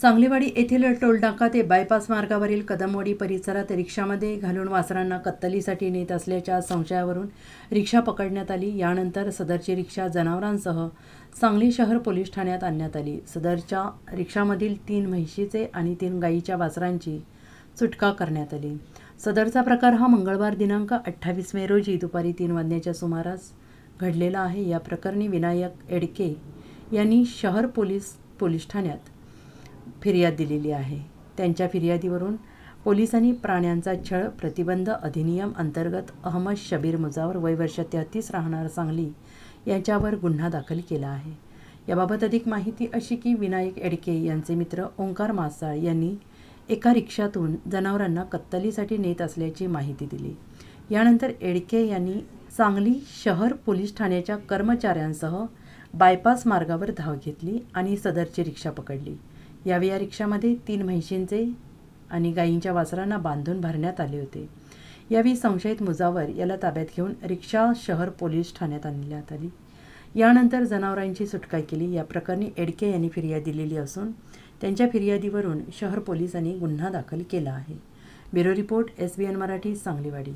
सांगलीवाडी येथील टोलनाका ते बायपास मार्गावरील कदमवाडी परिसरात रिक्षामध्ये घालून वासरांना कत्तलीसाठी नेत असल्याच्या संशयावरून रिक्षा पकडण्यात आली। यानंतर सदरची रिक्षा जनावरांसह सांगली शहर पोलीस ठाण्यात आणण्यात आली। सदरच्या रिक्षामधील 3 म्हैशीचे आणि 3 गायीच्या वासरांची सुटका करण्यात आली। सदरचा प्रकार हा मंगळवार दिनांक 28 मे रोजी दुपारी 3 वाजण्याच्या सुमारास घडलेला आहे। या प्रकरणी विनायक एडके यांनी शहर पोलीस ठाण्यात फिर्याद दिलेली आहे। त्यांच्या फिर्यादीवरून पोलिसांनी प्राण्यांचा छळ प्रतिबंध अधिनियम अंतर्गत अहमद शबीर मुजावर वय वर्ष 33 राहणार सांगली यांच्यावर गुन्हा दाखल केला आहे। याबाबत अधिक माहिती अशी की विनायक एडके यांचे मित्र ओंकार मासाळ यांनी एका रिक्षातून जनावरांना कत्तलीसाठी नेत असल्याची माहिती दिली। यानंतर एडके यांनी सांगली शहर पोलीस ठाण्याच्या कर्मचाऱ्यांसह बायपास मार्गावर धाव घेतली आणि सदरची रिक्षा पकडली। यावेळी या रिक्षामध्ये 3 म्हैशींचे आणि गायींच्या वासरांना बांधून भरण्यात आले होते। यावेळी संशयित मुजावर याला ताब्यात घेऊन रिक्षा शहर पोलीस ठाण्यात आणण्यात आली। यानंतर जनावरांची सुटका केली। या प्रकरणी एडके यांनी फिर्याद दिलेली असून त्यांच्या फिर्यादीवरून शहर पोलिसांनी गुन्हा दाखल केला आहे। Bureau report SBN Marathi Sangliwadi.